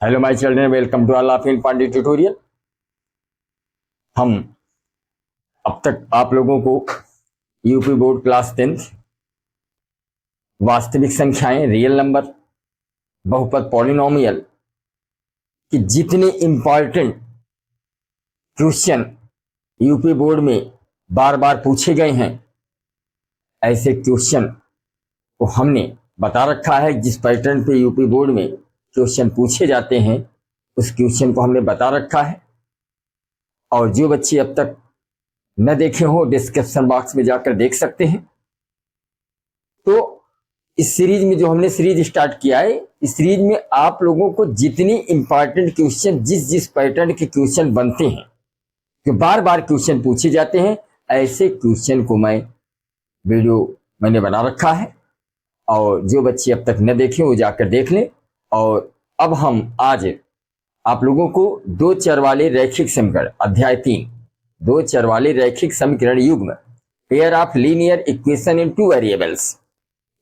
Hello my children, welcome to all of in Pandey tutorial. हम अब तक आप लोगों को यूपी बोर्ड क्लास 10th वास्तविक संख्याएं, रियल नंबर, बहुपद, पॉलिनोमियल कि जितने इंपॉर्टेंट क्वेश्चन यूपी बोर्ड में बार बार पूछे गए हैं, ऐसे क्वेश्चन को हमने बता रखा है। जिस पैटर्न पे यूपी बोर्ड में क्वेश्चन पूछे जाते हैं उस क्वेश्चन को हमने बता रखा है। और जो बच्चे अब तक न देखे हो, डिस्क्रिप्शन बॉक्स में जाकर देख सकते हैं। तो इस सीरीज में जो हमने सीरीज स्टार्ट किया है, इस सीरीज में आप लोगों को जितनी इंपॉर्टेंट क्वेश्चन, जिस पैटर्न के क्वेश्चन बनते हैं, जो बार बार क्वेश्चन पूछे जाते हैं, ऐसे क्वेश्चन को मैंने बना रखा है। और जो बच्चे अब तक न देखे वो जाकर देख लें। और अब हम आज आप लोगों को दो चर वाले रैखिक समीकरण, अध्याय 3, दो चर वाले रैखिक समीकरण युग्म, pair of linear equation in two variables,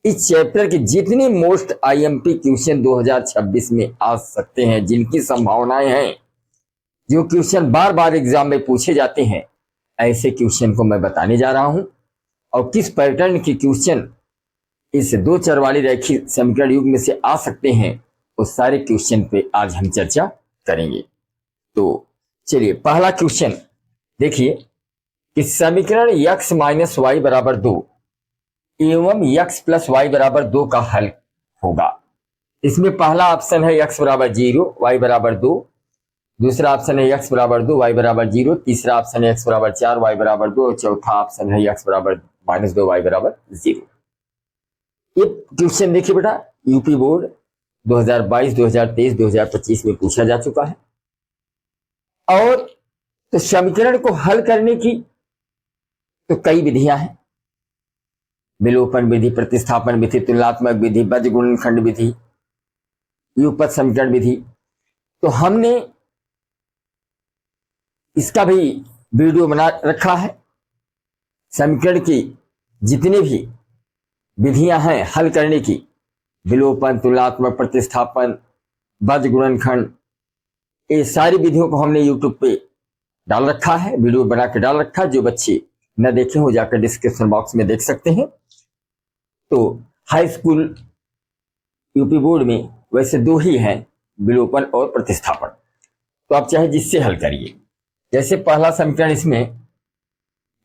इस चैप्टर के जितने मोस्ट आईएमपी क्वेश्चन 2026 में आ सकते हैं, जिनकी संभावनाएं हैं, जो क्वेश्चन बार बार एग्जाम में पूछे जाते हैं, ऐसे क्वेश्चन को मैं बताने जा रहा हूं। और किस पैटर्न के क्वेश्चन इस दो चर वाले रैखिक समीकरण युग्म में से आ सकते हैं, उस सारे क्वेश्चन पे आज हम चर्चा करेंगे। तो चलिए, पहला क्वेश्चन देखिए कि समीकरण x माइनस वाई बराबर 2 एवं x प्लस वाई बराबर 2 का हल होगा। इसमें पहला ऑप्शन है x बराबर 0, वाई बराबर 2, दूसरा ऑप्शन है x बराबर 2, वाई बराबर 0, तीसरा ऑप्शन है x बराबर 4, वाई बराबर 2, और चौथा ऑप्शन है x बराबर -2, वाई बराबर 0। ये क्वेश्चन देखिए बेटा, यूपी बोर्ड 2022, 2023, 2025 में पूछा जा चुका है। और तो समीकरण को हल करने की तो कई विधियां हैं, विलोपन विधि, प्रतिस्थापन विधि, तुलनात्मक विधि, बीजगुणनखंड विधि, युगपत समीकरण विधि। तो हमने इसका भी वीडियो बना रखा है। समीकरण की जितने भी विधियां हैं हल करने की, विलोपन, तुलनात्मक, प्रतिस्थापन, बीजगुणनखंड, ये सारी विधियों को हमने यूट्यूब पे डाल रखा है, वीडियो बना के डाल रखा है। जो बच्चे न देखे हो जाकर डिस्क्रिप्शन बॉक्स में देख सकते हैं। तो हाई स्कूल यूपी बोर्ड में वैसे दो ही हैं, विलोपन और प्रतिस्थापन। तो आप चाहे जिससे हल करिए। जैसे पहला समीकरण, इसमें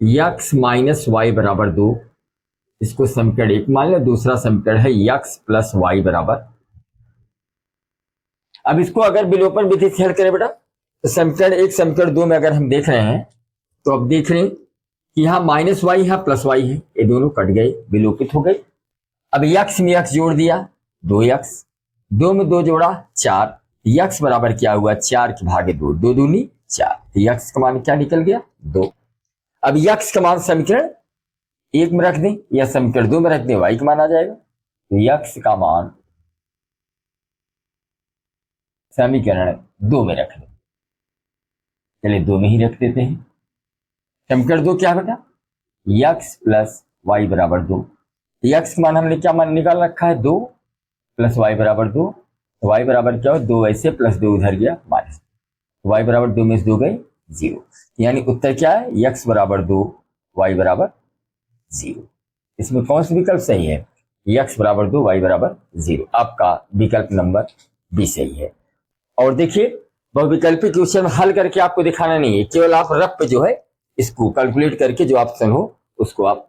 x माइनस वाई बराबर 2, इसको समीकरण 1 मान लें। दूसरा समीकरण है x प्लस वाई बराबर। अब इसको अगर विलोपन विधि से हल करें बेटा, तो समीकरण 1 समीकरण 2 में अगर हम देख रहे हैं, तो अब देख रहे हैं कि यहाँ माइनस वाई, यहाँ प्लस वाई है, ये दोनों कट गए, विलोपित हो गए। अब x में x जोड़ दिया, 2x, 2 में 2 जोड़ा 4, x बराबर क्या हुआ, 4 के भागे 2, 2 दूनी 4, x का मान क्या निकल गया, 2। अब x का मान समीकरण 1 में रख दें या समीकरण 2 में रख दें, y का मान आ जाएगा। तो x का मान समीकरण 2 में रख दें। चलिए 2 में ही रख देते हैं। समीकरण 2 क्या बेटा, x प्लस वाई बराबर 2। x का मान हमने क्या मान निकाल रखा है, 2 प्लस वाई बराबर 2। तो वाई बराबर क्या हो, 2 ऐसे प्लस 2 उधर गया माइनस, वाई बराबर 2 में से 2 गए 0। यानी उत्तर क्या है, x बराबर 2, वाई बराबर 0। इसमें कौन सा विकल्प सही है, x बराबर 2, वाई बराबर 0। आपका विकल्प नंबर बी सही है। और देखिए, बहुविकल्पी क्वेश्चन हल करके आपको दिखाना नहीं है, केवल आप रफ पे जो है इसको कैलकुलेट करके जो ऑप्शन हो उसको आप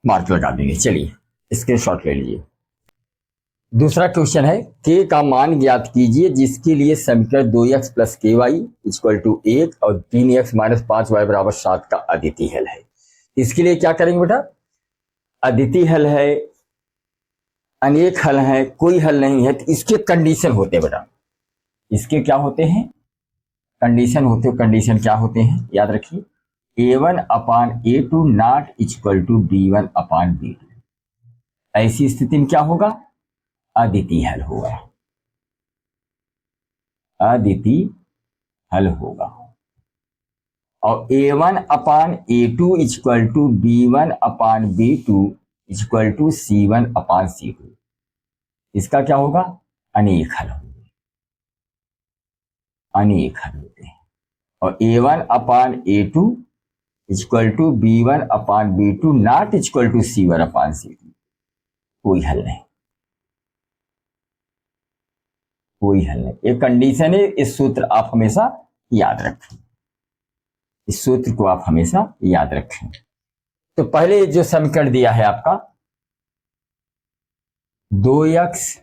मार्क लगा देंगे। चलिए स्क्रीनशॉट ले लीजिए। दूसरा क्वेश्चन है, k का मान ज्ञात कीजिए जिसके लिए समीकरण 2x प्लस के वाई इक्वल टू 1 और 3x माइनस 5y बराबर 7 का अद्वितीय हल है। इसके लिए क्या करेंगे बेटा, अद्वितीय हल है, अनेक हल है, कोई हल नहीं है, तो इसके कंडीशन होते हैं बेटा। इसके क्या होते हैं, कंडीशन होते हैं। कंडीशन क्या होते हैं, याद रखिए, a1 upon a2 not equal to b1 upon b2। ऐसी स्थिति में क्या होगा, अद्वितीय हल होगा, अद्वितीय हल होगा। और a1 upon a2 equal to b1 upon b2 equal to c1 upon c2, इसका क्या होगा, अनेक हल होगा। अनेक हल होते हैं। और A1/A2 equal to B1/B2 not equal to C1/C2, कोई हल नहीं, कोई हल नहीं। एक कंडीशन है, इस सूत्र आप हमेशा याद रखें, इस सूत्र को आप हमेशा याद रखें। तो पहले जो समीकरण दिया है आपका 2x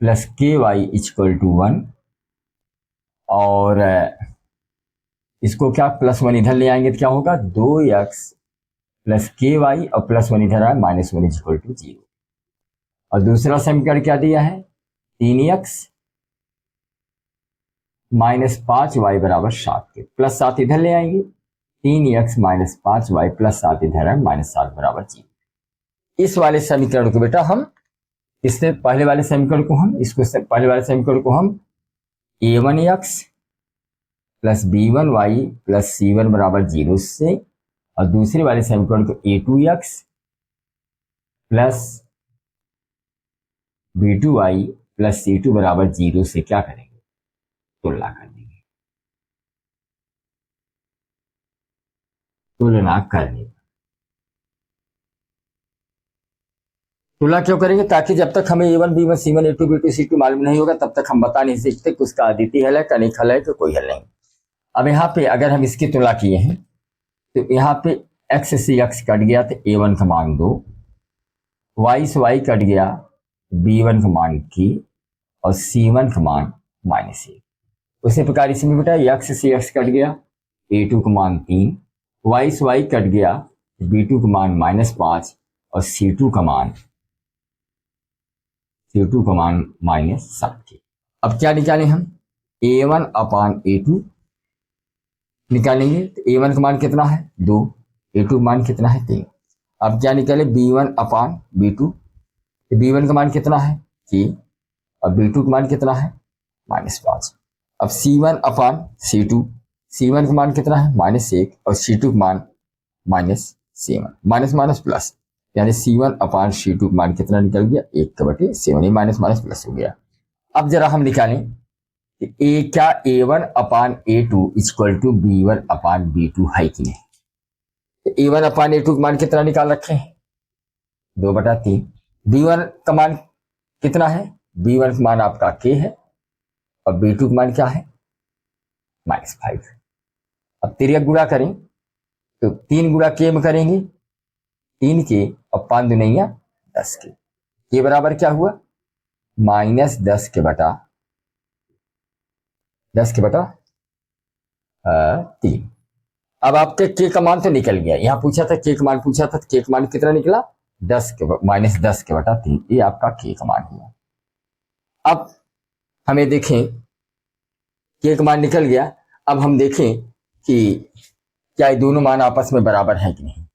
plus KY equal to 1, और इसको क्या +1 इधर ले आएंगे तो क्या होगा 2x प्लस KY और +1 इधर आए -1 इक्वल टू 0। और दूसरा समीकरण क्या दिया है 3x -5y बराबर 7 के, +7 इधर ले आएंगे 3x -5y +7 इधर है -7 बराबर 0। इस वाले समीकरण को बेटा हम इससे पहले वाले समीकरण को हम इसको पहले वाले समीकरण को हम A1x plus B1y plus C1 बराबर 0 से, और दूसरे वाले समीकरण को A2x plus B2y plus C2 बराबर 0 से क्या करेंगे, तुलना कर देंगे, तुलना करने। तुलना क्यों करेंगे, ताकि जब तक हमें A1 B1 C1 A2 B2 C2 मालूम नहीं होगा तब तक हम बता नहीं सकते कि उसका अद्वितीय हल है, कनिक हल है, कि कोई हल नहीं। अब यहाँ पे अगर हम इसकी तुलना किए हैं तो यहाँ पे x से x कट गया तो A1 का मान 2, y से y कट गया B1 का मान की, और C1 का मान -1। उसी प्रकार इसमें बेटा x से x कट गया A2 का मान 3, y से y कट गया B2 का मान -5, और C2 का मान -7। अब क्या निकालें हम A1/A2 निकालेंगे, तो A1 का मान कितना है 2, A2 का मान कितना है 3। अब क्या निकाले B1/B2, B1 का मान कितना है 3 और B2 का मान कितना है -5। अब C1/C2, C1 का मान कितना है -1 और C2 का मान -7, माइनस माइनस प्लस, यानी C1/C2 का मान कितना निकल गया 1/7, माइनस माइनस प्लस हो गया। अब जरा हम निकालें कि क्या A1/A2 इक्वल टू B1/B2 है कि नहीं। तो A1/A2 का मान कितना निकाल रखे हैं 2/3। B1 का मान कितना है, B1 का मान आपका K है, और B2 का मान क्या है -5। अब तिर्यक गुणा करें तो 3 गुणा K में करेंगे 3 के और 5 दुनिया 10 के, K बराबर क्या हुआ -10 के बटा 3। अब आपके K का मान तो निकल गया, यहां पूछा था K का मान पूछा था, K का मान कितना निकला -10 के बटा 3, ये आपका K का मान हुआ। अब हमें देखें K का मान निकल गया, अब हम देखें कि क्या ये दोनों मान आपस में बराबर हैं कि नहीं।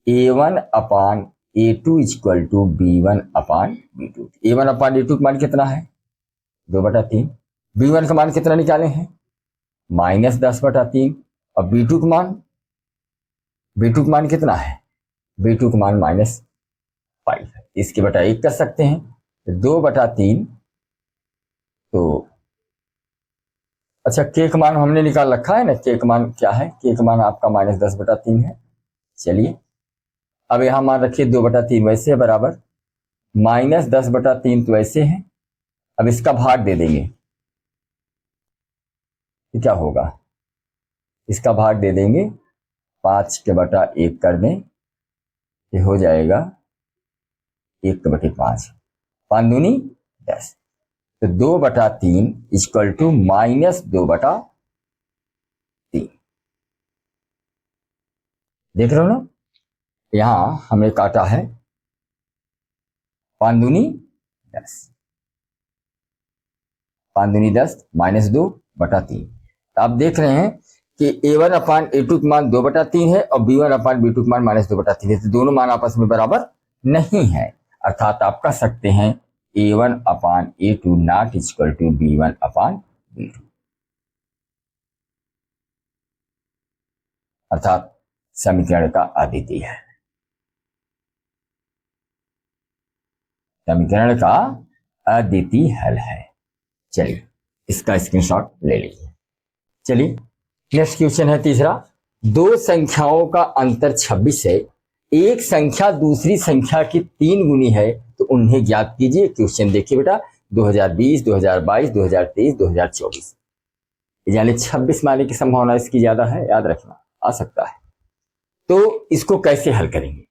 A1/A2 equal to B1/B2, A1/A2 का मान कितना है 2/3, B1 का मान कितना निकाले हैं -10/3, और B2 का मान कितना है, B2 का मान -5 है, इसके बटा 1 कर सकते हैं, 2/3। तो अच्छा K का मान हमने निकाल रखा है ना, K का मान क्या है, K का मान आपका -10/3 है। चलिए अब यहां मान रखिए 2/3 वैसे है बराबर -10/3 तो वैसे है। अब इसका भाग दे देंगे तो क्या होगा, इसका भाग दे देंगे 5/1 कर दें, ये हो जाएगा 1/5, 5 दूनी 10, तो 2/3 इक्वल टू -2/3। देख रहे हो ना, यहां हमने काटा है 5 दूनी 10, 5 दूनी 10 -2/3। आप देख रहे हैं कि A1/A2 का मान 2/3 है और B1/B2 का मान -2/3 है, तो दोनों मान आपस में बराबर नहीं है, अर्थात आप कह सकते हैं A1/A2 not equal to B1/B2, अर्थात समीकरण का अद्वितीय है, समीकरण का अद्वितीय हल है। चलिए इसका स्क्रीनशॉट ले लीजिए। चलिए नेक्स्ट क्वेश्चन है तीसरा, दो संख्याओं का अंतर 26 है, एक संख्या दूसरी संख्या की 3 गुनी है, तो उन्हें ज्ञात कीजिए। क्वेश्चन देखिए बेटा, 2020, 2022, 2023, 2024, यानी 26 माने की संभावना इसकी ज्यादा है, याद रखना, आ सकता है। तो इसको कैसे हल करेंगे?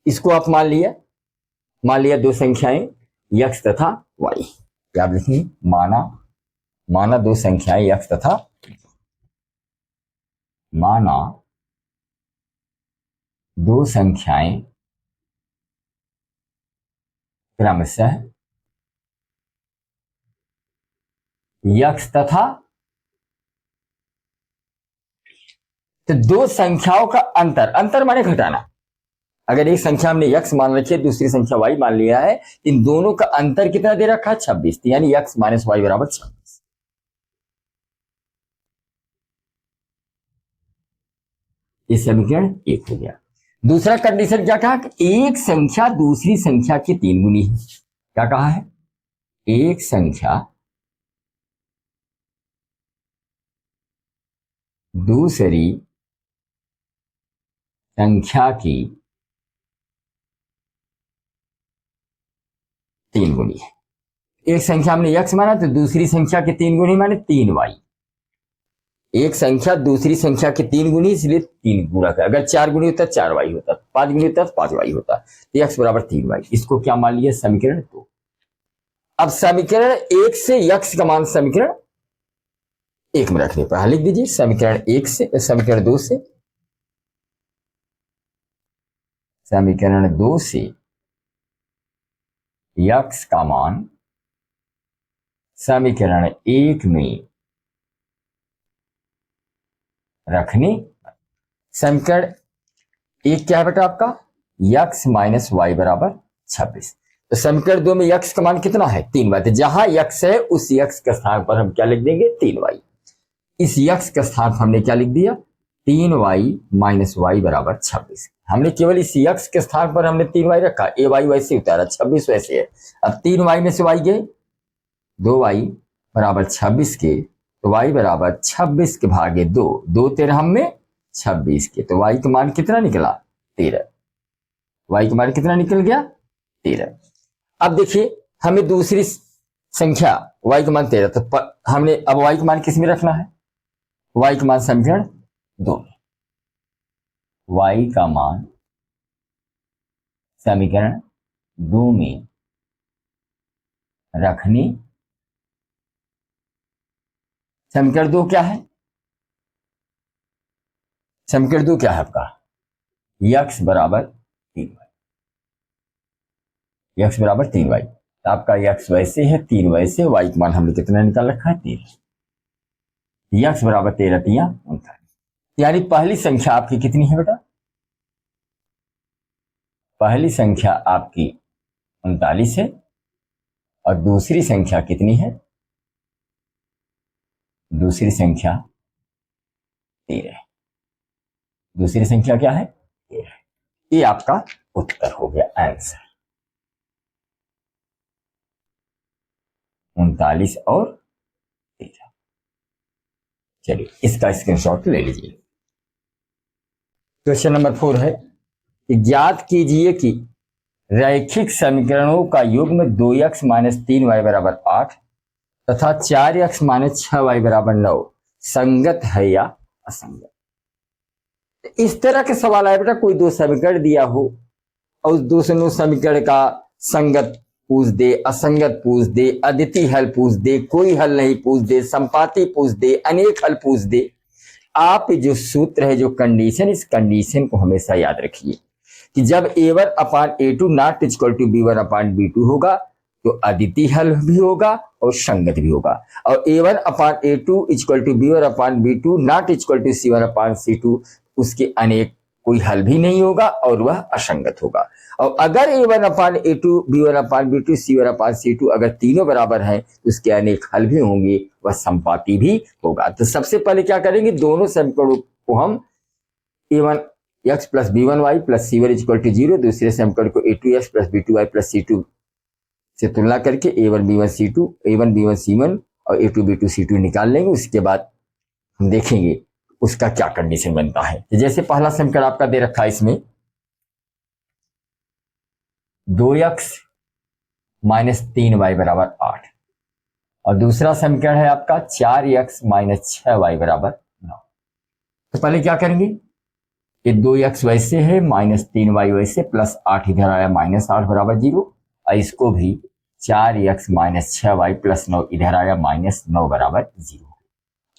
इसको आप मान लिया दो संख्याएं x तथा y, क्या आप लिखेंगे, माना दो संख्याएं x तथा माना दो संख्याएं क्रमशः x तथा, तो दो संख्याओं का अंतर माने घटाना। अगर एक संख्या हमने x मान रखी है, दूसरी संख्या y मान लिया है, इन दोनों का अंतर कितना दे रखा है, 26, यानी x माइनस वाई बराबर 26। ये समीकरण 1 हो गया। दूसरा कंडीशन क्या कहा, एक संख्या दूसरी संख्या की 3 गुनी है। क्या कहा है, एक संख्या दूसरी संख्या की 3 गुनी है। एक संख्या हमने x माना, तो दूसरी संख्या की 3 गुनी माने 3y। एक संख्या दूसरी संख्या की 3 गुनी, इसलिए 3 गुणा कर, अगर 4 गुनी होता 4y होता, 5 गुनी होता 5y होता, तो x बराबर 3y। इसको क्या मान लिया, समीकरण 2। अब समीकरण 1 से x का मान समीकरण 1 में रखने पर लिख दीजिए, समीकरण 1 से, समीकरण 2 से, समीकरण 2 से x का मान समीकरण 1 में रखने। समीकरण 1 क्या है बेटा आपका, x माइनस वाई बराबर 26। तो समीकरण 2 में x का मान कितना है, 3y। तो जहां x है उस x के स्थान पर हम क्या लिख देंगे, 3y। इस x के स्थान पर हमने क्या लिख दिया, 3y माइनस वाई बराबर 26। हमने केवल इस x के स्थान पर हमने 3y रखा, ए वाई वैसे उतारा, 26 वैसे है। अब 3y में से y गए, 2y बराबर 26 के, तो y बराबर 26 के भागे 2, 2 13 में 26 के, तो y का मान कितना निकला, 13। y का मान कितना निकल गया, 13। अब देखिए हमें दूसरी संख्या y का मान 13, तो हमने अब y का मान किस में रखना है, y का मान समीकरण 2 में, y का मान समीकरण 2 में रखने। समीकरण 2 क्या है, समीकरण 2 क्या है आपका, x बराबर 3y, x बराबर 3y। तो आपका x वैसे है, 3 वैसे, y का मान हमने कितना निकाल रखा है, 13। x बराबर 13 3 39, यानी पहली संख्या आपकी कितनी है बेटा, पहली संख्या आपकी 39 है, और दूसरी संख्या कितनी है, दूसरी संख्या 13 है। दूसरी संख्या क्या है, 13। ये आपका उत्तर हो गया, आंसर 39 और 13। चलिए इसका स्क्रीनशॉट ले लीजिए। क्वेश्चन नंबर 4 है, ज्ञात कीजिए कि रैखिक समीकरणों का युग्म 2x माइनस 3y बराबर 8 तथा 4x माइनस 6y बराबर 9 संगत है या असंगत। इस तरह के सवाल आए बेटा, कोई दो समीकरण दिया हो और उस दोनों समीकरण का संगत पूछ दे, असंगत पूछ दे, अद्वितीय हल पूछ दे, कोई हल नहीं पूछ दे, संपाती पूछ दे, अनेक हल पूछ दे। आप जो सूत्र है, जो कंडीशन, इस कंडीशन को हमेशा याद रखिए कि जब a1 upon a2 not equal to b1 upon b2 होगा, तो अद्वितीय हल भी होगा और संगत भी होगा। और a1 upon a2 equal to b1 upon b2 not equal to c1 upon c2, उसके अनेक कोई हल भी नहीं होगा और वह असंगत होगा। और अगर a1 upon a2 b1 upon b2 c1 upon c2 अगर तीनों बराबर हैं, तो उसके अनेक हल भी होंगे, वह संपाती भी होगा। तो सबसे पहले क्या करेंगे, दोनों समीकरणों को हम a1 x plus b1 y plus c1 equal to 0, दूसरे समीकरण को a2 x plus b2 y plus c2 से तुलना करके a1 b1 c2 a1 b1 c1 और A2B2C2 निकाल लेंगे। उसके बाद हम देखेंगे उसका क्या कंडीशन बनता है। जैसे पहला समीकरण आपका दे रखा है इसमें 2x माइनस 3y बराबर 8 और दूसरा समीकरण है आपका 4x माइनस 6y बराबर 9। तो पहले क्या करेंगे, ये 2x वैसे है माइनस 3y वैसे प्लस 8 इधर आया माइनस 8 बराबर 0 और इसको भी 4x माइनस 6y प्लस 9 इधर आया माइनस 9 बराबर 0।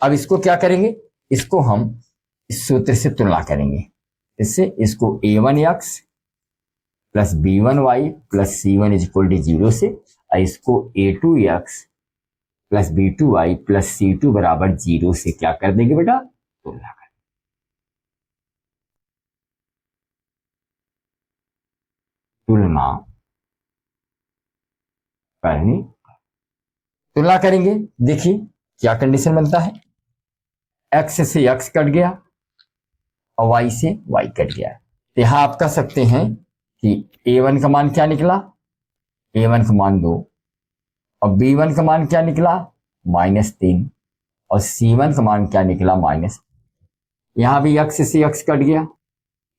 अब इसको क्या करेंगे, इसको हम इस सूत्र से तुलना करेंगे। इससे इसको a1x plus b1y plus c1 is equal to 0 से और इसको a2x plus b2y plus c2 बराबर 0 से क्या कर देंगे बेटा, तुलना करेंगे। तुलना करनी, तुलना करेंगे। देखिए क्या कंडीशन बनता है, x से x कट गया और y से y कट गया। तो यहां आप कह सकते हैं कि a1 का मान क्या निकला, a1 का मान 2 और b1 का मान क्या निकला -3 और c1 का मान क्या निकला -। यहां भी x से x कट गया,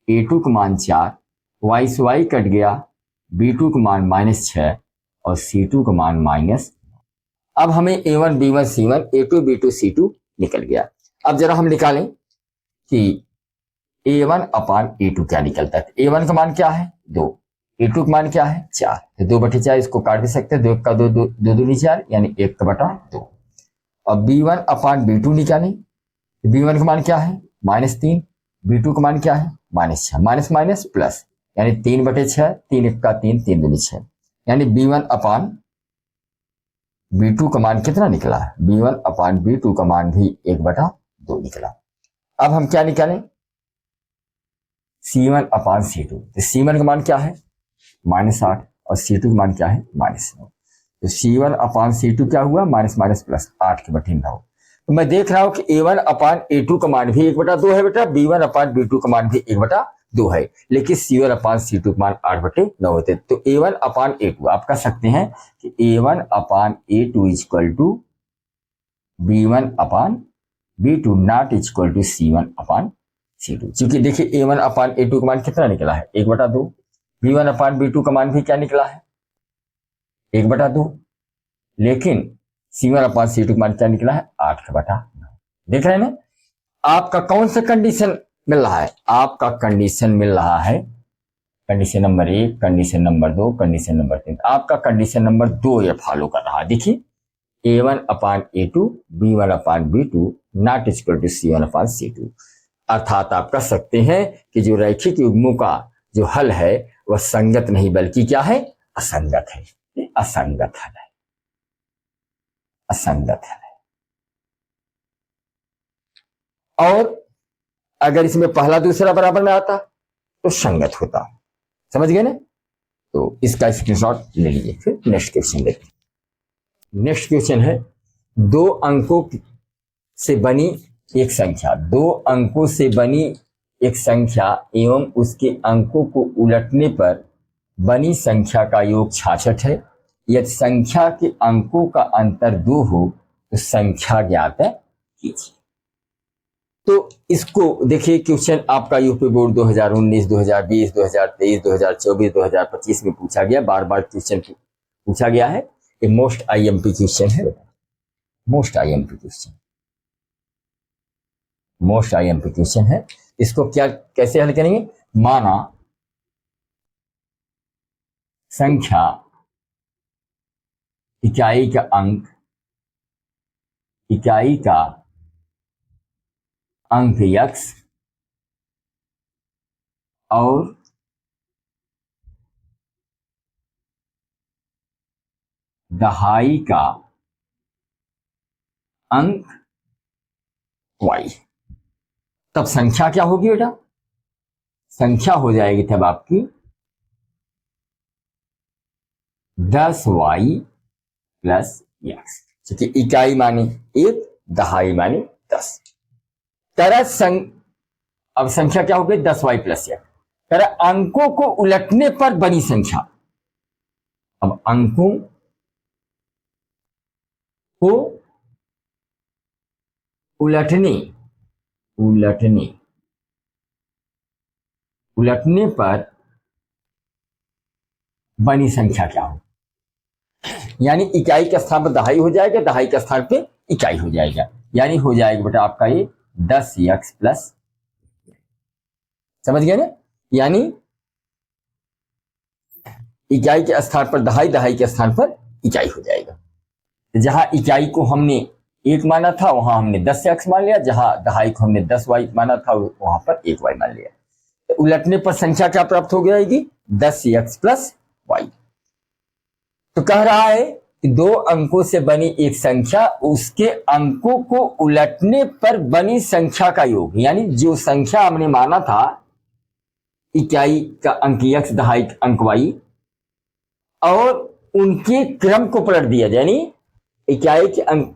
a2 का मान 4, y से y कट गया, b2 का मान -6 और c2 का मान -। अब हमें a1 b1 c1 a2 b2 c2 निकल गया। अब जरा हम निकालें कि a1 अपान a2 क्या निकलता है। a1 का मान क्या है 2, a2 का मान क्या है 4, तो 2/4 इसको काट भी सकते हैं, 2 का 2 2 2 दूनी 4 यानी 1/2। अब b1 अपान b2 निकालें, b1 का मान क्या है -3, b2 का मान क्या है -6, माइनस माइनस प्लस यानी 3/6, 3 1 का 3 3 दूनी 6 यानी b1 अपान b2 का मान कितना निकला है, b1 अपान b2 का मान भी 1/2 निकला। अब हम क्या निकालें, c1 अपान c2, तो c1 का मान क्या है -8 और c2 का मान क्या है -9, तो c1 अपान c2 क्या हुआ माइनस माइनस प्लस 8/9। तो मैं देख रहा हूं कि a1 अपान a2 का मान भी 1/2 है बेटा, b1 अपान b2 का मान भी 1/2 है, लेकिन c1 अपान c2 का मान 8/9 होते। तो a1 अपान a2 आप कह सकते हैं कि a1 upon a2 equal to b1 upon b2 not equal to c1 upon c2। क्योंकि देखिए a1 अपान a2 का मान कितना निकला है 1/2, b1 अपान b2 का मान भी क्या निकला है 1/2, लेकिन c1 अपान c2 का मान क्या निकला है 8/9। देख रहे हैं ना, आपका कौन सा कंडीशन मिल रहा है, आपका कंडीशन मिल रहा है condition number 1, condition number 2, condition number 3। आपका कंडीशन नंबर 2 ये फॉलो कर रहा है। देखिए a1 upon a2 b1 upon b2 not equal to c1 upon c2, अर्थात आप कह सकते हैं कि जो रैखिक युग्मों का जो हल है वह संगत नहीं बल्कि क्या है असंगत है, असंगत हल है, असंगत हल है। और अगर इसमें पहला दूसरा बराबर में आता तो संगत होता, समझ गए ना। तो इसका स्क्रीनशॉट ले लीजिए। फिर नेक्स्ट क्वेश्चन देखते हैं। नेक्स्ट क्वेश्चन है 2 अंकों से बनी एक संख्या, 2 अंकों से बनी एक संख्या एवं उसके अंकों को उलटने पर बनी संख्या का योग 66 है। यदि संख्या के अंकों का अंतर 2 हो तो संख्या ज्ञात कीजिए। तो इसको देखिए, क्वेश्चन आपका यूपी बोर्ड 2019, 2020, 2023, 2024, 2025 में पूछा गया, बार बार क्वेश्चन पूछा गया है। ये मोस्ट आईएमपी क्वेश्चन है, most IMP question, most IMP question है। इसको क्या कैसे हल करेंगे, माना संख्या इकाई का अंक, इकाई का अंक x और दहाई का अंक y, तब संख्या क्या होगी बेटा, संख्या हो जाएगी तब आपकी 10y प्लस x, क्योंकि इकाई मानी 1, दहाई मानी 10। तरह अब संख्या क्या हो गई 10y प्लस x। तरह अंकों को उलटने पर बनी संख्या, अब अंकों को उलटने उलटने उलटने पर बनी संख्या क्या हो, यानी इकाई के स्थान पर दहाई हो जाएगा, दहाई के स्थान पे इकाई हो जाएगा, यानी हो जाएगा बेटा आपका ये 10x प्लस, समझ गए ना, यानी इकाई के स्थान पर दहाई, दहाई के स्थान पर इकाई हो जाएगा। जहां इकाई को हमने 1 माना था वहां हमने 10x मान लिया, जहां दहाई को हमने 10y माना था वहां पर 1y मान लिया। तो उलटने पर संख्या क्या प्राप्त हो जाएगी, 10x प्लस y। तो कह रहा है कि दो अंकों से बनी एक संख्या, उसके अंकों को उलटने पर बनी संख्या का योग, यानी जो संख्या हमने माना था इकाई का अंक x, दहाई का अंक y, और उनके क्रम को पलट दिया, यानी इकाई के अंक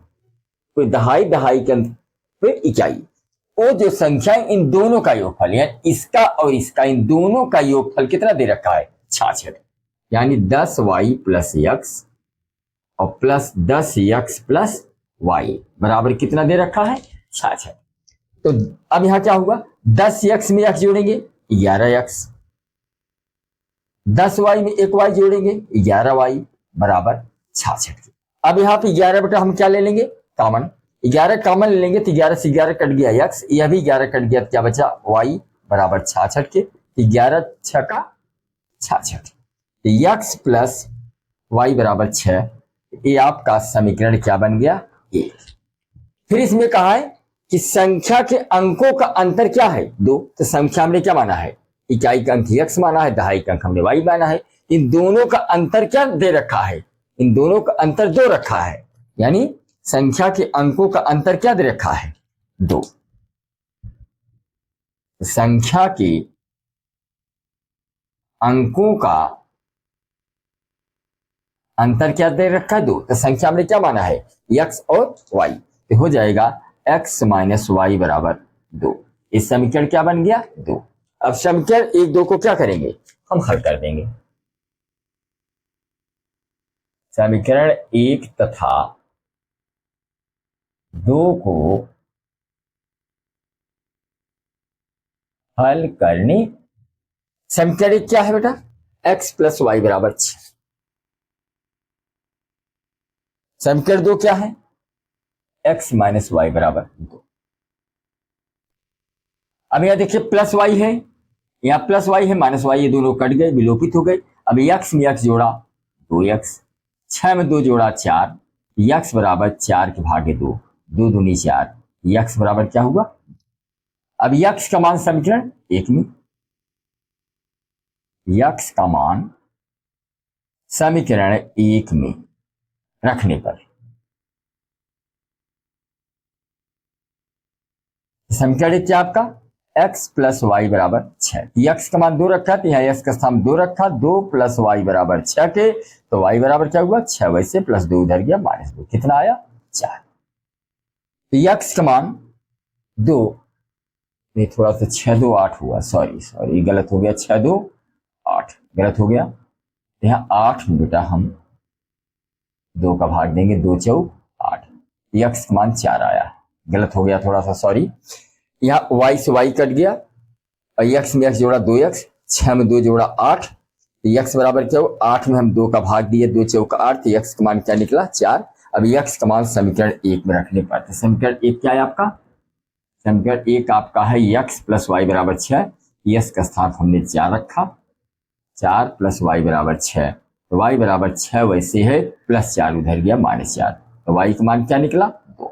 पे दहाई, दहाई के अंक पे इकाई, वो जो संख्या इन दोनों का योगफल, यानी इसका और इसका, इन दोनों का योगफल कितना दे रखा है, 66, यानी 10y प्लस x और प्लस 10x प्लस y बराबर कितना दे रखा है, 66। तो अब यहां क्या होगा, 10x में x जोड़ेंगे 11x, 10y में एक y जोड़ेंगे 11y बराबर 66। अब यहाँ पे 11 बेटा हम क्या ले लेंगे, कॉमन, 11 कॉमन ले लेंगे तो 11 से 11 कट गया x, यह भी 11 कट गया तो क्या बचा y बराबर 66 के, 11 छका 66, x प्लस y बराबर 6, ये आपका समीकरण क्या बन गया, 1। फिर इसमें कहा है कि संख्या के अंकों का अंतर क्या है, 2। तो संख्या हमने क्या माना है, इकाई का अंक x माना है, दहाई का अंक हमने y माना है, इन दोनों का अंतर क्या दे रखा है, इन दोनों का अंतर 2 रखा है, यानी संख्या के अंकों का अंतर क्या दे रखा है, 2। संख्या के अंकों का अंतर क्या दे रखा है, 2। तो संख्या हमने क्या माना है, x और y, तो हो जाएगा x माइनस वाई बराबर 2। इस समीकरण क्या बन गया, 2। अब समीकरण 1, 2 को क्या करेंगे, हम हल कर देंगे। समीकरण 1 तथा 2 को हल करने, समीकरण 1 क्या है बेटा, x प्लस वाई बराबर 6, समीकरण 2 क्या है, x माइनस वाई बराबर 2। अब यहां देखिए प्लस वाई है, यहां प्लस वाई है, माइनस वाई, ये दोनों कट गए, विलोपित हो गए। अब x में x जोड़ा 2x, 6 में 2 जोड़ा 4, x बराबर 4 के भागे 2, 2 दूनी 4, x बराबर क्या हुआ। अब x का मान समीकरण 1 में, x का मान समीकरण 1 में रखने पर समीकरण क्या आपका, x प्लस वाई बराबर 6, x का मान 2 रखा तो यहाँ x का स्थान 2 रखा, 2 प्लस वाई बराबर 6 के, तो y बराबर क्या हुआ 6, वैसे प्लस 2 उधर गया माइनस 2, कितना आया 4। तो x का मान 2 नहीं, थोड़ा सा 6 2 8 हुआ, सॉरी गलत हो गया, 6 2 8 गलत हो गया। यहाँ 8 में बेटा हम 2 का भाग देंगे, 2 चौक 8, x का मान 4 आया, गलत हो गया थोड़ा सा, सॉरी। यहाँ y से y कट गया और x में x जोड़ा 2x, 6 में 2 जोड़ा 8, x बराबर क्या हो, 8 में हम 2 का भाग दिए, 2 चौका 8, तो x का मान क्या निकला 4। अब x का मान समीकरण 1 में रखने पर, समीकरण 1 क्या है आपका, समीकरण 1 आपका है x प्लस वाई बराबर 6, x का स्थान हमने 4 रखा, 4 प्लस वाई बराबर 6, तो y बराबर 6 वैसे है, प्लस 4 उधर गया माइनस 4, तो y का मान क्या निकला 2।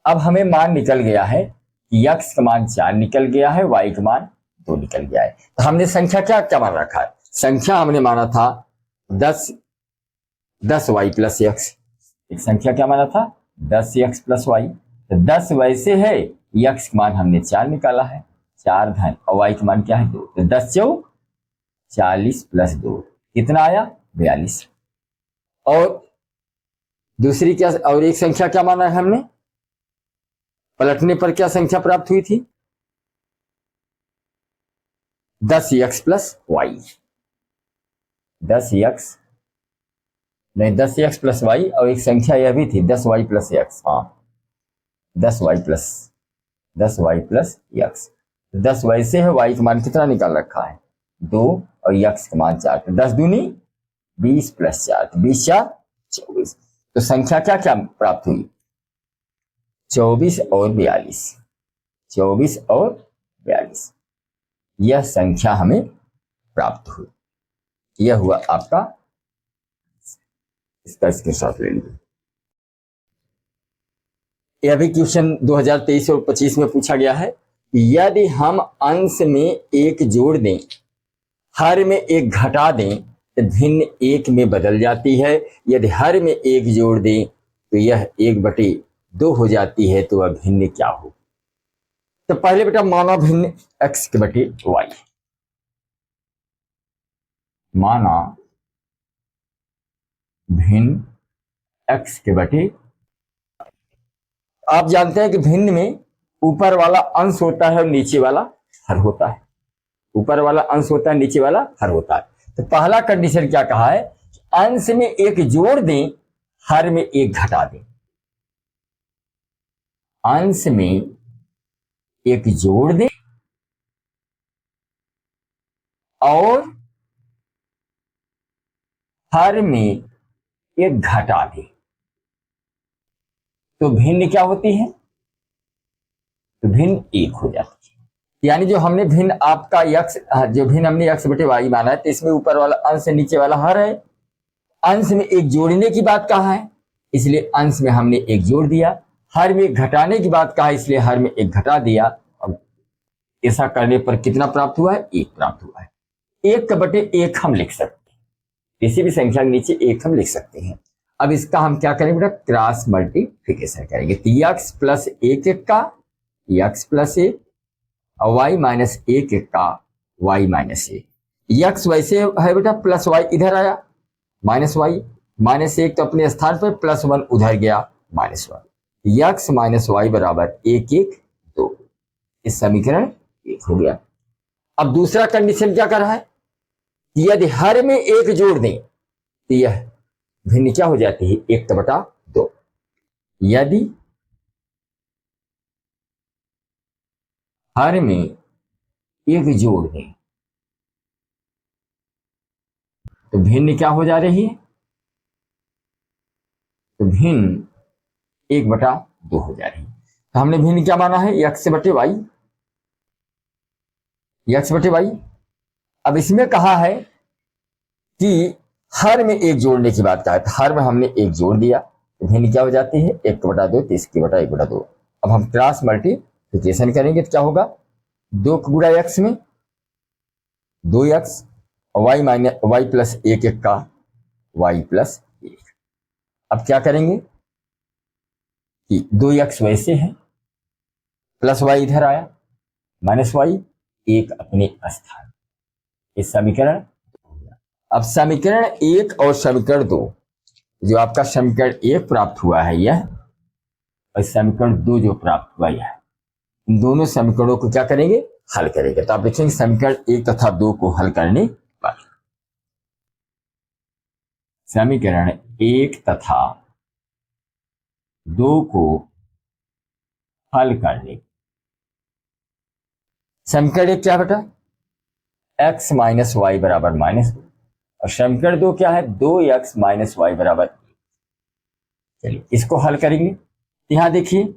अब हमें मान निकल गया है कि x का मान 4 निकल गया है, y का मान 2 निकल गया है। तो हमने संख्या क्या क्या मान रखा है, संख्या हमने माना था 10y प्लस x, एक संख्या क्या माना था 10x प्लस वाई, तो 10 वैसे है, x का मान हमने 4 निकाला है, 4 धन और y का मान क्या है 2, तो 10 चौक 40 प्लस 2 कितना आया 42। और दूसरी क्या, और एक संख्या क्या माना है हमने, पलटने पर क्या संख्या प्राप्त हुई थी 10x प्लस वाई, 10x नहीं 10x प्लस वाई, और एक संख्या यह भी थी 10y प्लस x, हाँ 10y प्लस x। 10y से है, y का मान कितना निकाल रखा है 2 और x का मान 4, तो 10 दूनी 20 प्लस 4, तो 20 4 24। तो संख्या क्या क्या प्राप्त हुई 24 और 42, 24 और 42, यह संख्या हमें प्राप्त हुई। यह हुआ आपका, इसका स्क्रीनशॉट ले लीजिए। यह भी क्वेश्चन 2023 और 25 में पूछा गया है। यदि हम अंश में एक जोड़ दें, हर में एक घटा दें, तो भिन्न एक में बदल जाती है। यदि हर में एक जोड़ दें तो यह 1/2 हो जाती है, तो वह भिन्न क्या हो। तो पहले बेटा माना भिन्न x के बटे y, माना भिन्न x के बटे, आप जानते हैं कि भिन्न में ऊपर वाला अंश होता है और नीचे वाला हर होता है। ऊपर वाला अंश होता है, नीचे वाला हर होता है। तो पहला कंडीशन क्या कहा है, अंश में एक जोड़ दें, हर में एक घटा दें। अंश में एक जोड़ दें और हर में एक घटा दें, तो भिन्न क्या होती है, तो भिन्न 1 हो जाती है। यानी जो हमने भिन्न आपका x, जो भिन्न हमने x बटे y माना है, तो इसमें ऊपर वाला अंश से नीचे वाला हर है। अंश में एक जोड़ने की बात कहा है, इसलिए अंश में हमने एक जोड़ दिया। हर में घटाने की बात कहा है, इसलिए हर में एक घटा दिया। अब ऐसा करने पर कितना प्राप्त हुआ है, 1 प्राप्त हुआ है। 1/1 हम लिख सकते हैं, किसी भी संख्या के नीचे 1 हम लिख सकते हैं। अब इसका हम क्या करेंगे बेटा, क्रॉस मल्टीप्लिकेशन करेंगे। तो x प्लस 1 का x प्लस 1 और y माइनस 1 का y माइनस 1। x वैसे है बेटा, प्लस y इधर आया, माइनस y, माइनस 1 तो अपने स्थान पर, प्लस 1 उधर गया, माइनस 1। x माइनस y बराबर 1 1 2। इस समीकरण 1 हो गया। अब दूसरा कंडीशन क्या कर रहा है, यदि हर में एक जोड़ दें तो यह भिन्न क्या हो जाती है, 1/2। यदि हर में एक जोड़ दें तो भिन्न क्या हो जा रही है, तो भिन्न 1/2 हो जा रही है। तो हमने भिन्न क्या माना है, x बटे y, x बटे y। अब इसमें कहा है कि हर में एक जोड़ने की बात कहा है, तो हर में हमने एक जोड़ दिया, तो भिन्न क्या हो जाती है, 1/2, 1/2। अब हम क्रॉस मल्टीप्लिकेशन करेंगे तो क्या होगा, 2 गुणा x में 2x और y माइनस y प्लस 1 1 का y प्लस 1। अब क्या करेंगे कि 2x वैसे है, प्लस y इधर आया, माइनस y 1 अपने स्थान। इस समीकरण, अब समीकरण 1 और समीकरण 2, जो आपका समीकरण 1 प्राप्त हुआ है यह, और समीकरण 2 जो प्राप्त हुआ यह, इन दोनों समीकरणों को क्या करेंगे, हल करेंगे। तो आप लिखेंगे समीकरण 1 तथा 2 को हल करने पर, समीकरण 1 तथा 2 को हल करने। समीकरण 1 क्या बेटा, x माइनस वाई बराबर -2, और समीकरण 2 क्या है, 2x माइनस वाई बराबर 1। चलिए इसको हल करेंगे। यहां देखिए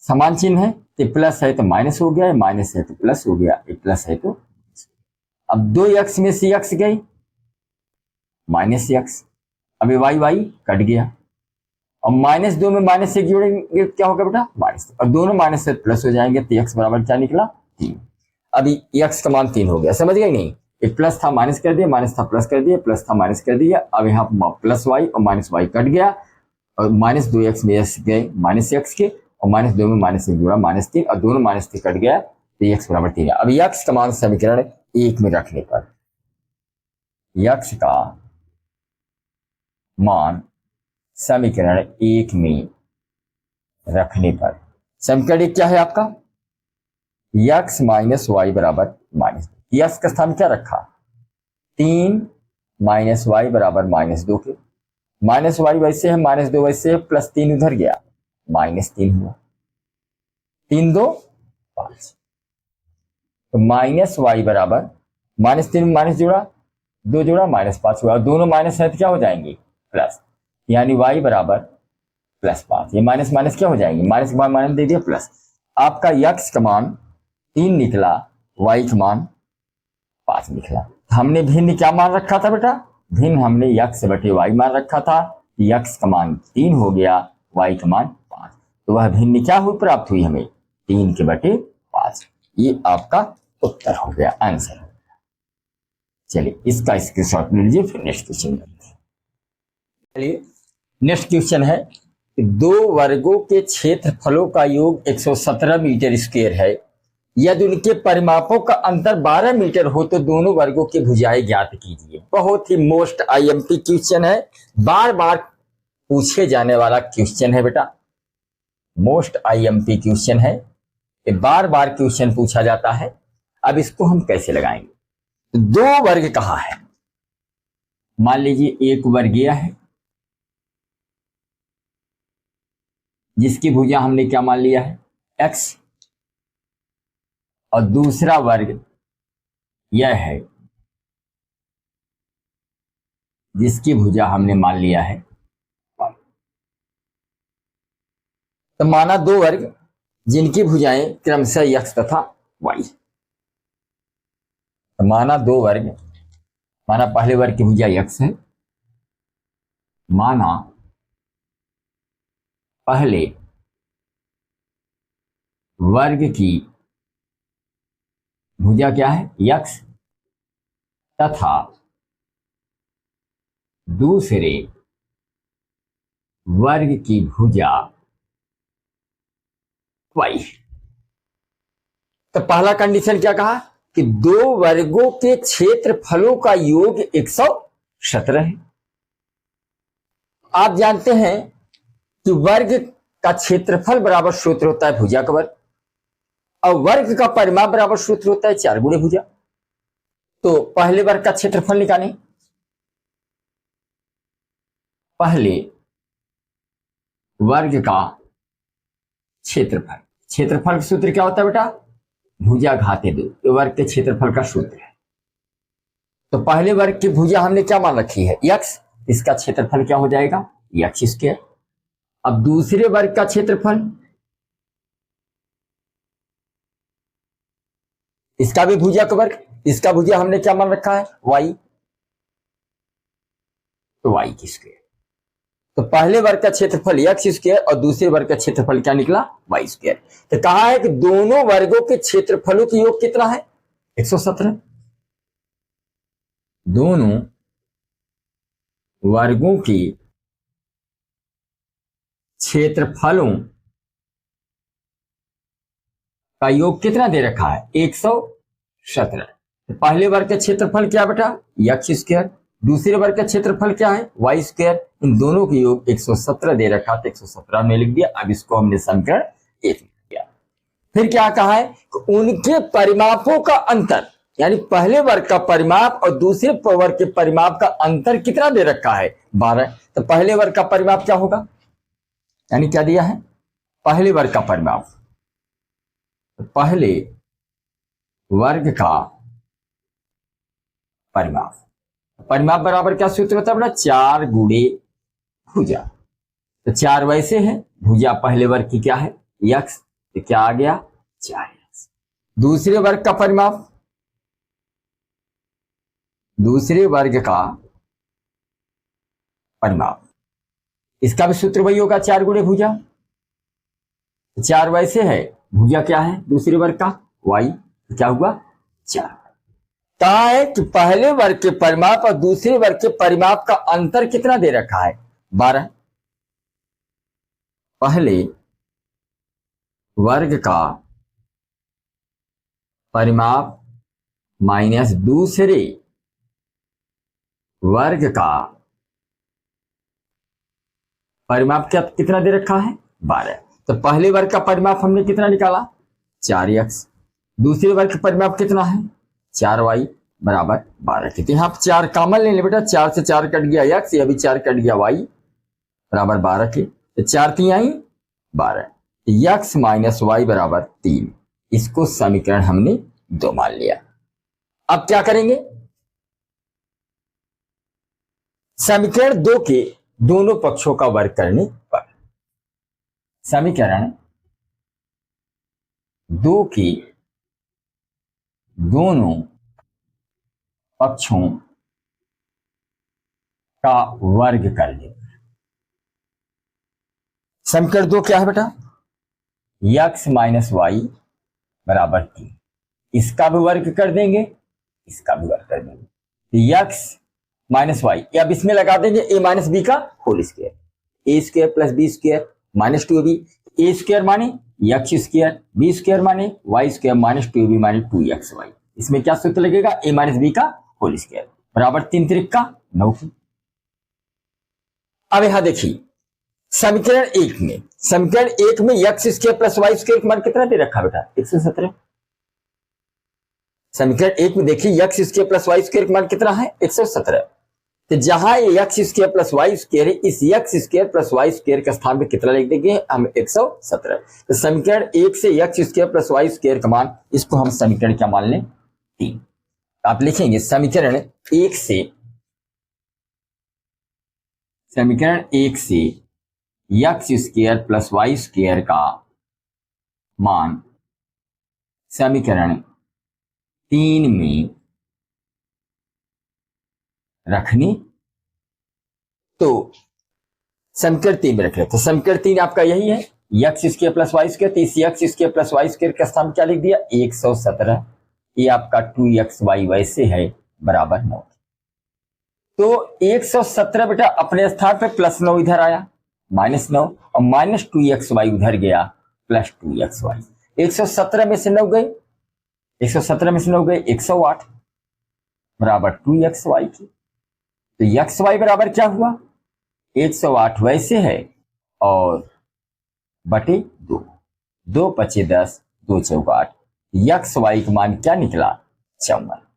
समान चिन्ह है, तो प्लस है तो माइनस हो गया, माइनस है तो प्लस हो गया, प्लस है तो। अब 2x में से x गई, माइनस x, अब वाई वाई कट गया, और -2 में -1 जोड़ेंगे क्या होगा बेटा, माइनस, और दोनों माइनस से प्लस हो जाएंगे, तो x बराबर क्या निकला, 3। अभी x का मान 3 हो गया, समझ गए नहीं, एक प्लस था माइनस कर दिया, माइनस था प्लस कर दिया, प्लस था माइनस कर दिया। अब यहाँ प्लस y और माइनस y कट गया, और -2x में x गए माइनस x के, और -2 में -1 जुड़ा, -3, और दोनों -3 कट गया, तो x बराबर 3 है। अब x का मान समीकरण 1 में रखने पर, x का मान समीकरण 1 में रखने पर, समीकरण 1 क्या है आपका, x माइनस वाई बराबर -2। x का स्थान क्या रखा, 3 माइनस वाई बराबर -2 के, माइनस वाई वैसे है, -2 वैसे है, +3 उधर गया, -3 हुआ। 3 2 5, तो माइनस वाई बराबर -3 माइनस जोड़ा 2 जोड़ा -5 हुआ, और दोनों माइनस है तो क्या हो जाएंगे प्लस, यानी वाई बराबर +5। ये माइनस माइनस क्या हो जाएंगे, माइनस के बाद माइनस दे दिया प्लस। आपका यक्स का मान 3 निकला, वाई का मान 5 निकला। हमने भिन्न क्या मान रखा था बेटा, भिन्न हमने यक्स बटे वाई मान रखा था। यक्स का मान 3 हो गया, वाई का मान 5, तो वह भिन्न क्या हुई प्राप्त हुई हमें 3 के बटे 5। ये आपका उत्तर हो गया, आंसर हो गया। चलिए इसका स्क्रीनशॉट ले लीजिए, फिर नेक्स्ट क्वेश्चन करते हैं। चलिए नेक्स्ट क्वेश्चन है कि 2 वर्गों के क्षेत्रफलों का योग 117 मीटर स्क्वायर है। यदि उनके परिमापों का अंतर 12 मीटर हो तो दोनों वर्गों की भुजाएं ज्ञात कीजिए। बहुत ही मोस्ट आईएमपी क्वेश्चन है, बार बार पूछे जाने वाला क्वेश्चन है बेटा, मोस्ट आईएमपी क्वेश्चन है, ये बार बार क्वेश्चन पूछा जाता है। अब इसको हम कैसे लगाएंगे, तो 2 वर्ग कहा है, मान लीजिए एक वर्गीय है जिसकी भुजा हमने क्या मान लिया है x, और दूसरा वर्ग यह है जिसकी भुजा हमने मान लिया है y। तो माना 2 वर्ग जिनकी भुजाएं क्रमशः x तथा y। तो माना 2 वर्ग, माना पहले वर्ग की भुजा x है, माना पहले वर्ग की भुजा क्या है x, तथा दूसरे वर्ग की भुजा y। तो पहला कंडीशन क्या कहा कि 2 वर्गों के क्षेत्रफलों का योग 117 है। आप जानते हैं कि वर्ग का क्षेत्रफल बराबर सूत्र होता है भुजा का वर्ग, और वर्ग का परिमाप बराबर सूत्र होता है 4 गुणे भुजा। तो पहले वर्ग का क्षेत्रफल निकालें, पहले वर्ग का क्षेत्रफल, क्षेत्रफल का सूत्र क्या होता है बेटा, भुजा घाते 2, ये वर्ग के क्षेत्रफल का सूत्र है। तो पहले वर्ग की भुजा हमने क्या मान रखी है x, इसका क्षेत्रफल क्या हो जाएगा x स्क्वायर। अब दूसरे वर्ग का क्षेत्रफल, इसका भी भुजा का वर्ग, इसका भुजा हमने क्या मान रखा है y, तो y की स्क्वायर। तो पहले वर्ग का क्षेत्रफल x स्क्वायर और दूसरे वर्ग का क्षेत्रफल क्या निकला y स्क्वायर। तो कहा है कि दोनों वर्गों के क्षेत्रफलों की योग कितना है 117। दोनों वर्गों के क्षेत्रफलों का योग कितना दे रखा है 117। तो पहले वर्ग का क्षेत्रफल क्या बेटा x स्क्वायर, दूसरे वर्ग का क्षेत्रफल क्या है y स्क्वायर, इन दोनों के योग 117 दे रखा, तो 117 हमने लिख दिया। अब इसको हमने समीकरण 1 लिख दिया। फिर क्या कहा है कि उनके परिमापों का अंतर, यानी पहले वर्ग का परिमाप और दूसरे वर्ग के परिमाप का अंतर कितना दे रखा है 12। तो पहले वर्ग का परिमाप क्या होगा, यानी क्या दिया है पहले वर्ग का परिमाप, तो पहले वर्ग का परिमाप, परिमाप बराबर क्या सूत्र होता है बेटा 4 गुणे भुजा। तो 4 वैसे है, भुजा पहले वर्ग की क्या है x, तो क्या आ गया 4x। दूसरे वर्ग का परिमाप, दूसरे वर्ग का परिमाप, इसका भी सूत्र वही होगा 4 गुणे भुजा। 4 वैसे है, भुजा क्या है दूसरे वर्ग का y, तो क्या हुआ 4। कहा है कि पहले वर्ग के परिमाप और दूसरे वर्ग के परिमाप का अंतर कितना दे रखा है 12। पहले वर्ग का परिमाप माइनस दूसरे वर्ग का परिमाप क्या कितना दे रखा है 12। तो पहले वर्ग का परिमाप हमने कितना निकाला 4x, दूसरे वर्ग का परिमाप कितना है 4y बराबर 12 के। यहां 4 कॉमन ले ले बेटा, 4 से 4 कट गया x, ये भी 4 कट गया y बराबर 12 के। तो 4 3 आई 12, यक्स माइनस वाई बराबर 3। इसको समीकरण हमने 2 मान लिया। अब क्या करेंगे, समीकरण 2 के दोनों पक्षों का वर्ग करने पर समीकरण 2 के दोनों पक्षों का वर्ग करने पर समीकरण 2 क्या है बेटा, यक्स माइनस वाई बराबर 3। इसका भी वर्ग कर देंगे, इसका भी वर्ग कर देंगे। यक्स माइनस वाई, अब इसमें लगा देंगे ए माइनस बी का whole square, a square plus b square minus 2b। A square माने यक्स स्क्वायर, बी स्क्वायर माने y square minus 2b minus 2xy। इसमें क्या सूत्र लगेगा, ए माइनस बी का होल स्क्वायर बराबर 3 त्रिक का 9 की। अब यहां देखिए समीकरण 1 में x square plus y square का मान कितना दे रखा बेटा, 117। समीकरण 1 में देखिए x square plus y square का मान कितना है, 117। तो जहां ये x square plus y square है, इस x square plus y square के स्थान पे कितना लिख देंगे हम, 117। तो समीकरण 1 से x square plus y square का मान, इसको हम समीकरण क्या मान लें, 3। आप लिखेंगे समीकरण 1 से x square plus y square का मान समीकरण 3 में रखने, तो समीकरण 3 में रखे, तो समीकरण 3 आपका यही है, x square plus y square. तो इस x square plus y square का स्थान क्या लिख दिया, 117। ये आपका 2xy वैसे है बराबर 9। तो 117 बेटा अपने स्थान पे प्लस 9 इधर आया -9, और माइनस 2xy उधर गया प्लस 2xy। 117 में से 9 गए, 117 में से 9 गए 108 बराबर 2xy की। तो xy बराबर क्या हुआ, 108 वैसे है और बटे 2, 2 पचे 10, 2 चौका 8। यक्स वाई का मान क्या निकला, 54।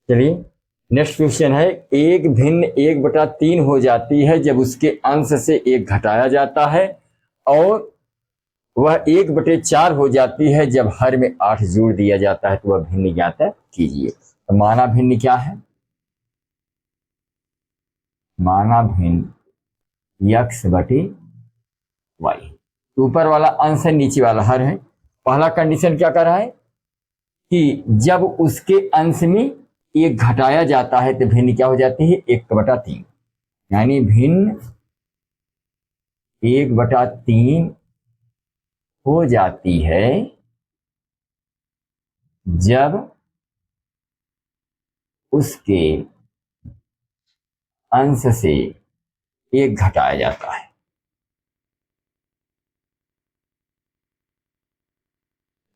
चलिए नेक्स्ट क्वेश्चन है, एक भिन्न 1/3 हो जाती है जब उसके अंश से 1 घटाया जाता है, और वह 1/4 हो जाती है जब हर में 8 जोड़ दिया जाता है, तो वह भिन्न ज्ञात कीजिए। तो माना भिन्न क्या है? माना भिन्न x/y, ऊपर वाला अंश है, नीचे वाला हर है। पहला कंडीशन क्या कर रहा है कि जब उसके अंश में 1 घटाया जाता है तो भिन्न क्या हो जाती है? 1/3, यानी भिन्न 1/3 हो जाती है जब उसके अंश से 1 घटाया जाता है।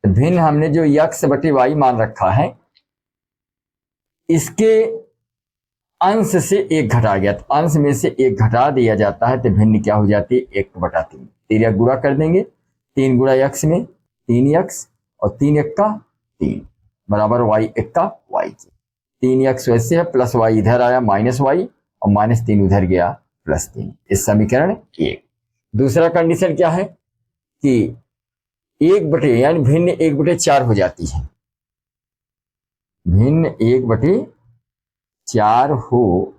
भिन्न हमने जो x/y मान रखा है, इसके अंश से 1 घटा गया, तो अंश में से 1 घटा दिया जाता है तो भिन्न क्या हो जाती है? 1/3। तेरा गुणा कर देंगे, 3 गुणा x में 3x और 3 1 का 3 बराबर y 1 का y की। 3x वैसे है, प्लस y इधर आया माइनस y, और -3 उधर गया +3। इस समीकरण 1। दूसरा कंडीशन क्या है कि 1/, यानी भिन्न 1/4 हो जाती है। भिन्न 1/4 हो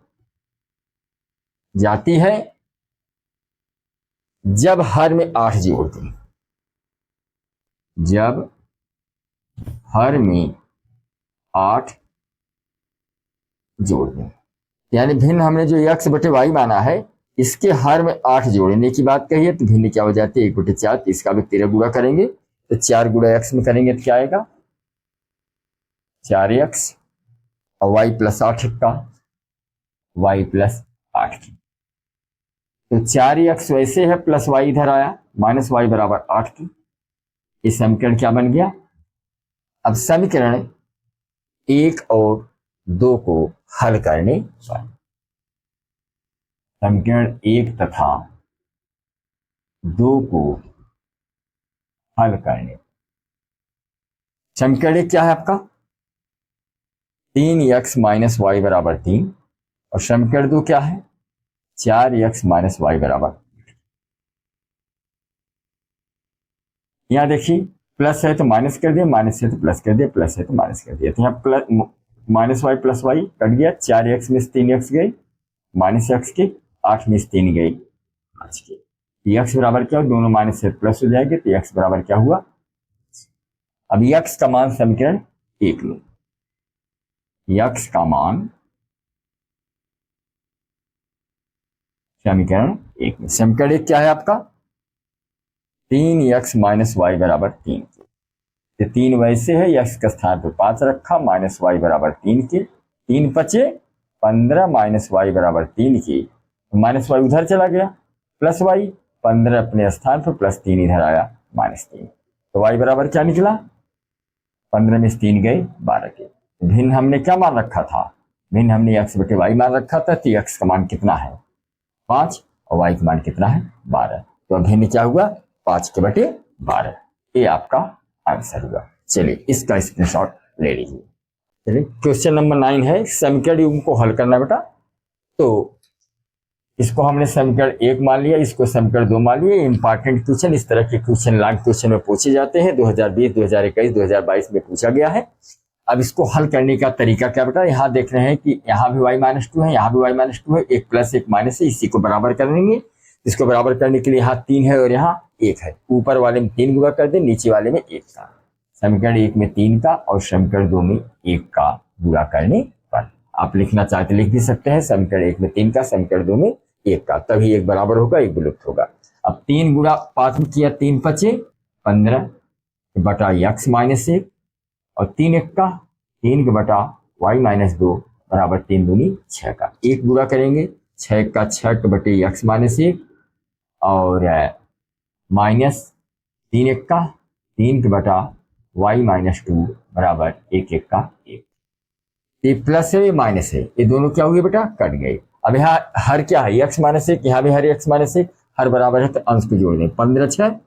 जाती है जब हर में 8 जोड़ दें। जब हर में 8 जोड़ दें, यानी भिन्न हमने जो x/y माना है, इसके हर में 8 जोड़ने की बात कही है, तो भिन्न क्या हो जाती है? 1/4। तो इसका भी 13 गुणा करेंगे, तो 4 गुणा x में करेंगे तो क्या आएगा? 4x और y + 8 का y + 8 की। तो 4x वैसे है, प्लस y इधर आया, -y बराबर 8 की। इस समीकरण क्या बन गया? अब समीकरण 1 और 2 को हल करने पर, समीकरण 1 तथा 2 को हल करने, समीकरण 1 क्या है आपका? 3x - y बराबर 3, और समीकरण 2 क्या है? 4x - y बराबर। यहां देखिए, प्लस है तो माइनस कर दिया, माइनस है तो प्लस कर दिया, प्लस है तो माइनस कर दिया। तो यहाँ प्लस -y + y कट गया, 4x में से 3x गई, -x की, 8 में से 3 गई 5 की। x बराबर क्या हो? दोनों माइनस से प्लस हो जाएंगे, तो x बराबर क्या हुआ? अब x का मान समीकरण 1 लो। x का मान समीकरण 1 में, समीकरण 1 क्या है आपका? 3x - y बराबर 3 की। तो 3 वैसे है, x का स्थान पर 5 रखा, -y बराबर 3 की। 3 बचे 15 -y बराबर 3 की, -y उधर चला गया, प्लस y, 15 अपने स्थान पर, +3 इधर आया, -3। तो y बराबर क्या निकला? 15 में से 3 गए 12 के। भिन्न हमने क्या मान रखा था? भिन्न हमने x/y मान रखा था, तो x का मान कितना है? 5, और y का मान कितना है? 12। तो अब भिन्न क्या हुआ? 5/12। ये आपका आंसर हुआ। चलिए इसका स्क्रीनशॉट ले लीजिए। चलिए क्वेश्चन नंबर 9 है, समीकरण युग्म को हल करना बेटा। तो इसको हमने समीकरण 1 मान लिया, इसको समीकरण 2 मान लिया। इंपॉर्टेंट क्वेश्चन, इस तरह के क्वेश्चन लॉन्ग क्वेश्चन में पूछे जाते हैं। 2020, 2021, 2022 में पूछा गया है। अब इसको हल करने का तरीका क्या बेटा? यहाँ देख रहे हैं कि यहाँ भी y-2 है, यहाँ भी y-2 है, 1 + 1 माइनस है, इसी को बराबर कर देंगे। इसको बराबर करने के लिए यहाँ 3 है और यहाँ 1 है, ऊपर वाले में 3 गुणा कर दे, नीचे वाले में 1 का। समीकरण 1 में 3 का और समीकरण 2 में 1 का गुणा करने पर, आप लिखना चाहते लिख भी सकते हैं, समीकरण 1 में 3 का, समीकरण 2 में 1 का, तभी 1 बराबर होगा, 1 विलुप्त होगा। अब 3 गुणा 5 में किया, 3 बचे 15 बटा x - 1, और 3 1 का 3 के बटा y - 2 बराबर 3 दूनी 6 का। 1 गुणा करेंगे, 6 का 6 के बटे x - 1, और -3 1 का 3 के बटा y - 2 बराबर 1 1 का 1। ये प्लस है, ये माइनस है, ये दोनों क्या हुए बेटा? कट गए। अब यहाँ हर क्या है? x - 1, यहाँ भी हर x - 1, हर बराबर है तो अंश को जोड़ दें। 15 6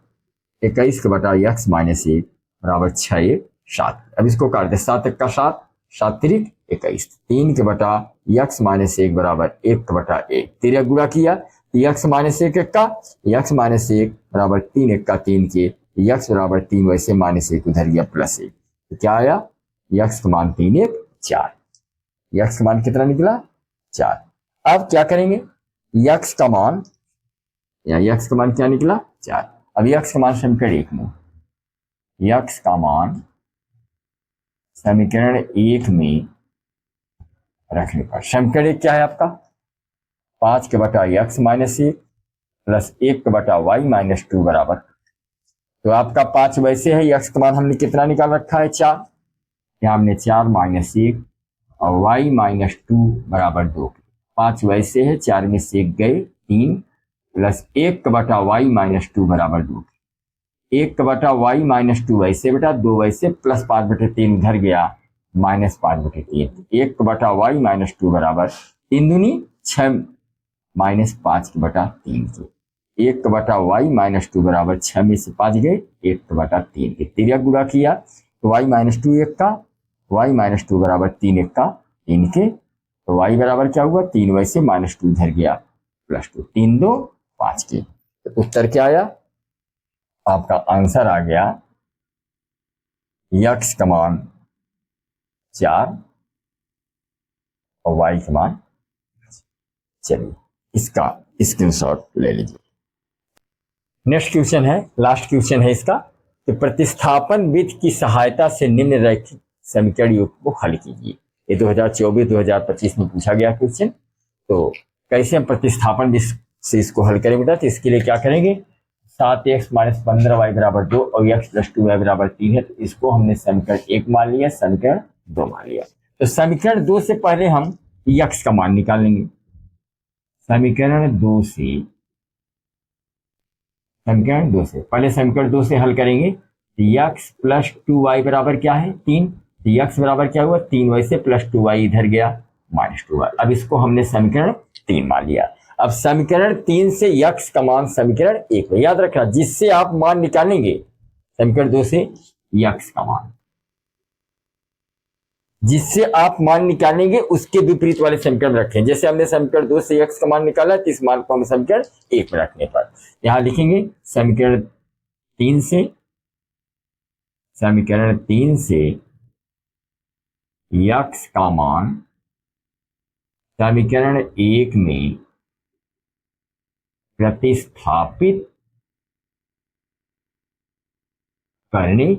21 के बटा x - 1 बराबर 6 1 7। अब इसको काट दे, 7 1 का 7, 7 तिरिक 21, 3 के बटा x माइनस 1 बराबर 1 बटा 1, तिरक गुणा किया x माइनस 1 1 का, x माइनस 1 बराबर 3 1 का 3 के, x बराबर 3 वैसे माइनस 1 उधर गया प्लस 1, तो क्या आया x का मान 3 1 4, x का मान कितना निकला 4। अब क्या करेंगे, x का मान x का मान क्या निकला 4। अब x का मान समीकरण 1 में, x का मान समीकरण 1 में रखने पर समीकरण 1 क्या है आपका 5 के बटा x माइनस 1 प्लस 1 के बटा y माइनस 2 बराबर, तो आपका 5 वैसे है, x का मान हमने कितना निकाल रखा है 4, यहाँ हमने 4 माइनस 1 और y माइनस 2 बराबर 2, 5 वैसे है, 4 में से 1 गए 3 प्लस 1 का बटा y माइनस 2 बराबर 2, 1 का बटा y माइनस 2 वैसे बेटा 2 वैसे प्लस 5 बटे 3 उधर गया माइनस 5 बटे 3, 1 का बटा y माइनस 2 बराबर 3 दूनी 6 माइनस 5 के बटा 3 के, 1 का बटा y माइनस 2 बराबर 6 में से 5 गए 1 का बटा 3 के, तिरक गुणा किया तो y माइनस 2 1 का, y माइनस 2 बराबर 3 1 का 3 के, तो y बराबर क्या हुआ 3 वैसे माइनस 2 इधर गया प्लस 2, 3 2 5 के, तो उत्तर क्या आया आपका आंसर आ गया x का मान 4 और y का मान, चलिए इसका स्क्रीनशॉट ले लीजिए। नेक्स्ट क्वेश्चन है, लास्ट क्वेश्चन है इसका, कि प्रतिस्थापन विधि की सहायता से निम्नलिखित समीकरण युग्म को हल कीजिए। ये 2024-2025 में पूछा गया क्वेश्चन, तो कैसे हम प्रतिस्थापन विधि से इसको हल करेंगे बेटा, तो इसके लिए क्या करेंगे 7x माइनस 15y बराबर 2 और x प्लस 2y बराबर 3 है, तो इसको हमने समीकरण 1 मान लिया, समीकरण 2 मान लिया। तो समीकरण 2 से पहले हम x का मान निकाल लेंगे, समीकरण 2 से पहले समीकरण 2 से हल करेंगे, x प्लस 2y बराबर क्या है 3, x बराबर क्या हुआ 3 वैसे प्लस 2y इधर गया माइनस 2y, अब इसको हमने समीकरण 3 मान लिया। अब समीकरण 3 से x का मान समीकरण 1 में, याद रखना जिससे आप मान निकालेंगे समीकरण 2 से x का मान, जिससे आप मान निकालेंगे उसके विपरीत वाले समीकरण रखें। जैसे हमने समीकरण 2 से x का मान निकाला तो इस मान को हम समीकरण 1 में रखने पर यहां लिखेंगे समीकरण 3 से x का मान समीकरण 1 में प्रतिस्थापित करने,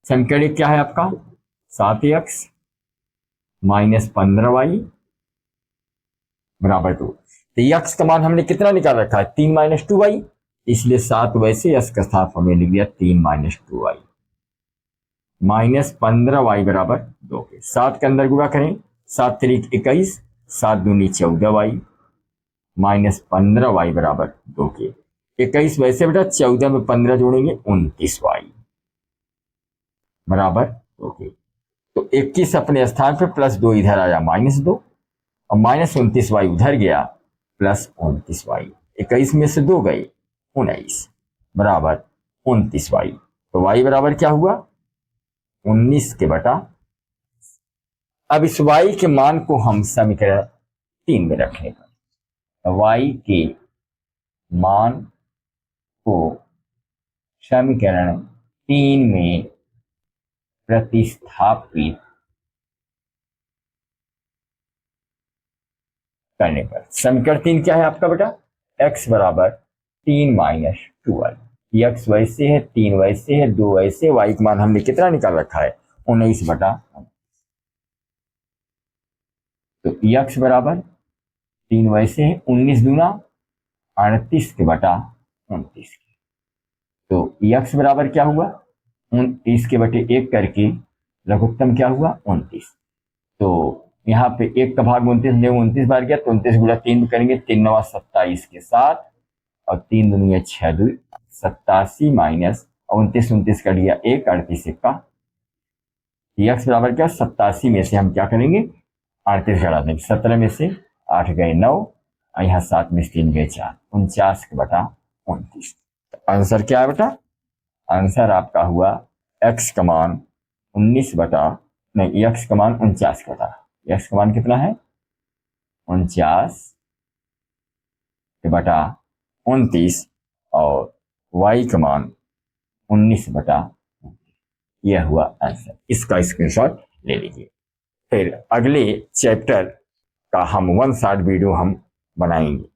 समीकरण क्या है आपका 7x माइनस 15y बराबर 2, तो x का मान हमने कितना निकाल रखा है 3 माइनस 2y, इसलिए 7 वैसे x का स्थान हमें लिख दिया 3 माइनस 2y माइनस 15y बराबर 2 के, 7 के अंदर गुणा करें 7 तिरिक 21, 7 दूनी 14y माइनस 15y बराबर 2 के, 21 वैसे बेटा 14 में 15 जोड़ेंगे 29y बराबर 2 के, तो 21 अपने स्थान पर प्लस 2 इधर आया माइनस 2 और माइनस 29y उधर गया प्लस 29y, 21 में से 2 गए 19 बराबर 29y, तो y बराबर क्या हुआ 19 के बटा। अब इस y के मान को हम समीकरण 3 में रखने पर y के मान को समीकरण 3 में प्रतिस्थापित करने पर समीकरण 3 क्या है आपका बेटा x बराबर 3 माइनस 2y, x वैसे है 3 वैसे है 2 वैसे, y का मान हमने कितना निकाल रखा है 19 बटा, तो x बराबर 3 वैसे है 19 दूना 38 के बटा 29 के, तो x बराबर क्या हुआ 29 के बटे 1 करके लघुत्तम क्या हुआ 29, तो यहाँ पे 1 का भाग 29 बार गया तो 29 गुणा 3 करेंगे 3 9 27 के साथ और 3 दुनिया 6 2 87 माइनस 29 कट गया 1 38 का, x बराबर क्या 87 में से हम क्या करेंगे 38 घटा देंगे, 17 में से 8 गए 9 और यहाँ 7 में 3 गए 4, 49 के बटा 29, आंसर क्या है बेटा, आंसर आपका हुआ x का मान 19 बटा नहीं, यक्स का मान 49 का था। यक्स का मान कितना है? 49/29 और वाई का मान 19/, यह हुआ आंसर। इसका स्क्रीनशॉट ले लीजिए। फिर अगले चैप्टर का हम 1 शॉर्ट वीडियो हम बनाएंगे।